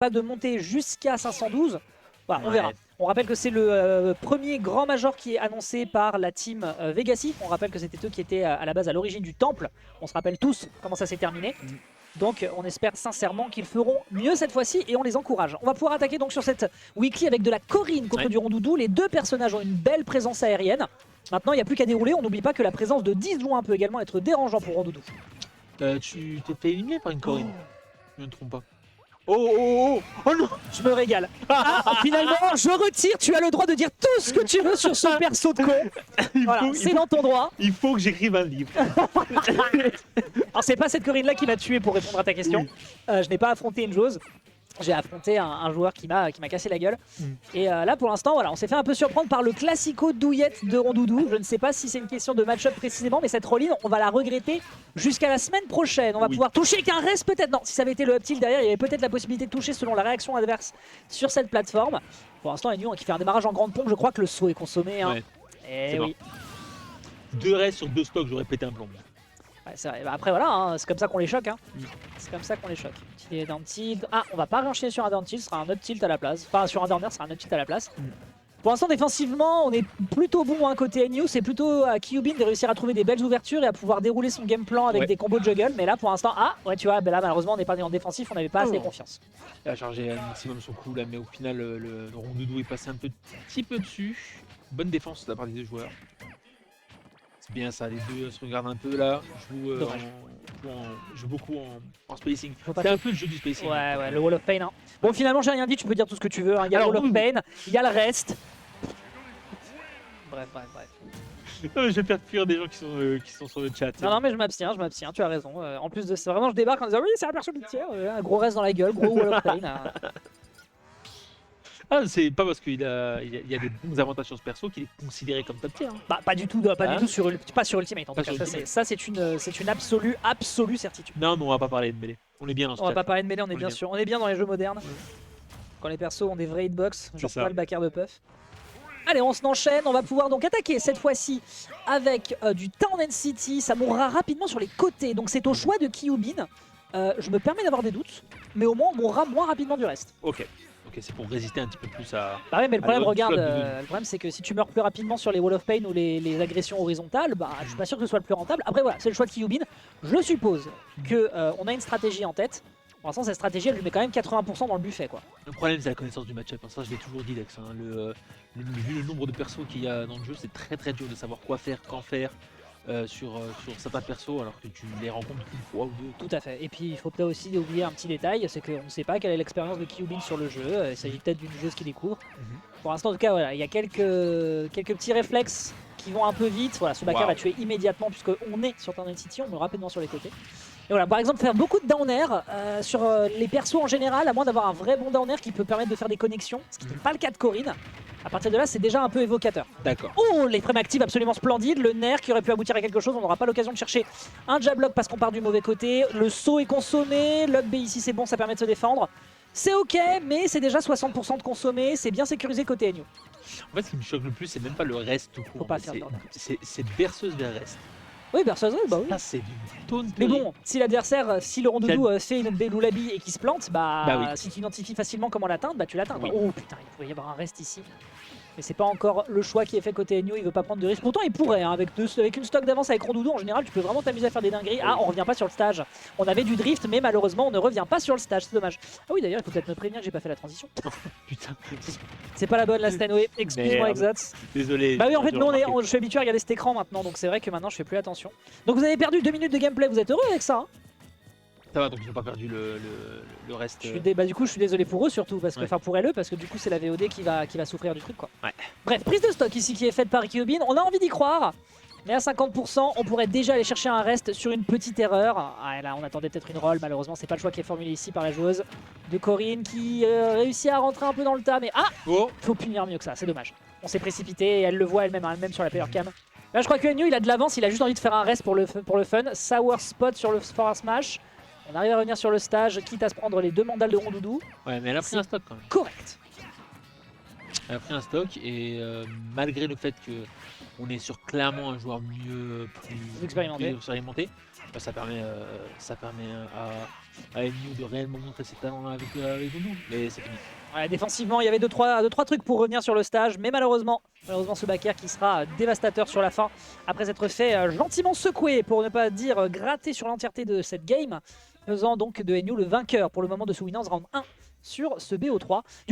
pas de monter jusqu'à 512. Voilà, on Ouais. verra. On rappelle que c'est le premier grand major qui est annoncé par la team Vegassi. On rappelle que c'était eux qui étaient à la base à l'origine du temple. On se rappelle tous comment ça s'est terminé. Donc on espère sincèrement qu'ils feront mieux cette fois-ci et on les encourage. On va pouvoir attaquer donc sur cette weekly avec de la Corine contre du Rondoudou. Les deux personnages ont une belle présence aérienne. Maintenant il n'y a plus qu'à dérouler. On n'oublie pas que la présence de 10 juin peut également être dérangeant pour Rondoudou. Tu t'es fait éliminer par une Corine. Je ne me trompe pas. Oh non. Je me régale. Ah, finalement, je retire. Tu as le droit de dire tout ce que tu veux sur ce perso de con. Voilà, c'est dans ton droit. Il faut que j'écrive un livre. Alors, c'est pas cette Corine-là qui m'a tué pour répondre à ta question. Je n'ai pas affronté une chose. J'ai affronté un joueur qui m'a cassé la gueule. Et là, pour l'instant, voilà, on s'est fait un peu surprendre par le classico douillette de Rondoudou. Je ne sais pas si c'est une question de match-up précisément, mais cette Roline, on va la regretter jusqu'à la semaine prochaine. On va pouvoir toucher qu'un reste peut-être. Non, si ça avait été le up tilt derrière, il y avait peut-être la possibilité de toucher selon la réaction adverse sur cette plateforme. Pour l'instant, Enyu qui fait un démarrage en grande pompe, je crois que le saut est consommé. Hein. Ouais, Et oui. 2 restes sur 2 stocks, j'aurais pété un plomb. Ouais, c'est vrai. Bah après voilà, hein, c'est comme ça qu'on les choque. Hein. C'est comme ça qu'on les choque. Il est down tilt. Ah, on va pas réenchaîner sur un down tilt, ce sera un up tilt à la place. Enfin sur un down air, ce sera un up tilt à la place. Pour l'instant défensivement, on est plutôt bon hein, côté Enyu. C'est plutôt à Kyubin de réussir à trouver des belles ouvertures et à pouvoir dérouler son game plan avec des combos de juggle. Mais là pour l'instant, tu vois, ben là malheureusement on n'est pas en défensif, on n'avait pas assez confiance. Il a chargé un maximum son coup là, mais au final le Rondoudou est passé un petit peu dessus. Bonne défense de la part des deux joueurs. C'est bien ça, les deux se regardent un peu là. Joue beaucoup en spacing. C'est un peu le jeu du spacing. Ouais, le Wall of Pain. Hein. Bon, finalement, j'ai rien dit, tu peux dire tout ce que tu veux. Hein. Il y a le Wall of Pain, il y a le reste. Bref. Non, mais je vais faire fuir des gens qui sont sur le chat. Non, mais je m'abstiens, tu as raison. En plus de ça, vraiment, je débarque en disant oui, c'est un perso qui tire. Un gros reste dans la gueule, gros Wall of Pain. Ah, c'est pas parce qu'il y a des bons avantages sur ce perso qu'il est considéré comme top tier. Hein. Bah, pas du tout pas sur Ultimate en tout cas. Ça, c'est une absolue certitude. Non, mais on va pas parler de mêlée. On est bien dans ce On chat. va pas parler de mêlée, on est bien sûr. On est bien dans les jeux modernes. Quand les persos ont des vrais hitbox, genre pas le backer de Puff. Allez, on s'enchaîne, on va pouvoir donc attaquer cette fois-ci avec du Town and City. Ça mourra rapidement sur les côtés, donc c'est au choix de Kyubin. Je me permets d'avoir des doutes, mais au moins on mourra moins rapidement du reste. Ok, c'est pour résister un petit peu plus à... Bah ouais, mais le problème, regarde, le problème c'est que si tu meurs plus rapidement sur les Wall of Pain ou les agressions horizontales, bah je suis pas sûr que ce soit le plus rentable. Après voilà, c'est le choix de Kyubin. Je suppose qu'on a une stratégie en tête. Pour l'instant, cette stratégie, elle lui met quand même 80% dans le buffet, quoi. Le problème, c'est la connaissance du match-up. Ça, je l'ai toujours dit, Lex. Hein. Vu le nombre de persos qu'il y a dans le jeu, c'est très dur de savoir quoi faire, quand faire sur certains persos, alors que tu les rencontres une fois ou deux. Tout à fait. Et puis, il faut peut-être aussi oublier un petit détail, c'est qu'on ne sait pas quelle est l'expérience de Kyubin sur le jeu. Il s'agit peut-être d'une joueuse qui découvre. Pour l'instant, en tout cas, voilà, il y a quelques petits réflexes qui vont un peu vite. Voilà, ce backer va tuer immédiatement puisqu'on est sur Town City, on meurt rapidement sur les côtés. Et voilà, par exemple, faire beaucoup de down air sur les persos en général, à moins d'avoir un vrai bon down air qui peut permettre de faire des connexions, ce qui n'est pas le cas de Corine. À partir de là, c'est déjà un peu évocateur. D'accord. Oh, les frames actives absolument splendides, le nair qui aurait pu aboutir à quelque chose, on n'aura pas l'occasion de chercher un jab lock parce qu'on part du mauvais côté. Le saut est consommé, l'up B ici c'est bon, ça permet de se défendre. C'est ok, mais c'est déjà 60% de consommé, c'est bien sécurisé côté Enyu. En fait, ce qui me choque le plus, c'est même pas le reste tout court. Faut pas faire de c'est berceuse vers reste. Oui, berceuse, bah oui. Ça, c'est du taunterie. Mais bon, si l'adversaire, si le Rondoudou fait une Beloulabi et qu'il se plante, si tu identifies facilement comment l'atteindre, tu l'atteins. Oui. Oh putain, il pourrait y avoir un reste ici. Mais c'est pas encore le choix qui est fait côté Enyu, il veut pas prendre de risque. Pourtant il pourrait, hein, avec une stock d'avance avec Rondoudou, en général tu peux vraiment t'amuser à faire des dingueries. Ah, on revient pas sur le stage. On avait du drift, mais malheureusement on ne revient pas sur le stage, c'est dommage. Ah oui, d'ailleurs il faut peut-être me prévenir que j'ai pas fait la transition. Putain. C'est pas la bonne la Stanway, excuse-moi Exots. Désolé. Bah oui, en fait nous je suis habitué à regarder cet écran maintenant, donc c'est vrai que maintenant je fais plus attention. Donc vous avez perdu 2 minutes de gameplay, vous êtes heureux avec ça hein? Ça va, donc ils n'ont pas perdu le reste. Du coup je suis désolé pour eux surtout, parce que, enfin pour LE, parce que du coup c'est la VOD qui va souffrir du truc quoi. Ouais. Bref, prise de stock ici qui est faite par Kyubin, on a envie d'y croire. Mais à 50%, on pourrait déjà aller chercher un reste sur une petite erreur. Ah, là, on attendait peut-être une roll, malheureusement, c'est pas le choix qui est formulé ici par la joueuse de Corine qui réussit à rentrer un peu dans le tas. Mais faut punir mieux que ça, c'est dommage. On s'est précipité et elle le voit elle-même sur la player cam. Là, je crois que Enyu, il a de l'avance, il a juste envie de faire un reste pour le fun. Sour spot sur le forward smash. On arrive à revenir sur le stage, quitte à se prendre les 2 mandales de Rondoudou. Ouais, mais elle a pris un stock quand même. Correct. Elle a pris un stock et malgré le fait que on est sur clairement un joueur plus expérimenté, bah, ça permet à Enyu de réellement montrer ses talents avec Voodoo, mais c'est fini. Ouais, défensivement, il y avait 2-3 trucs pour revenir sur le stage, mais malheureusement ce backer qui sera dévastateur sur la fin, après s'être fait gentiment secouer, pour ne pas dire gratter sur l'entièreté de cette game, faisant donc de Enyu le vainqueur pour le moment de ce Winners Round 1 sur ce BO3.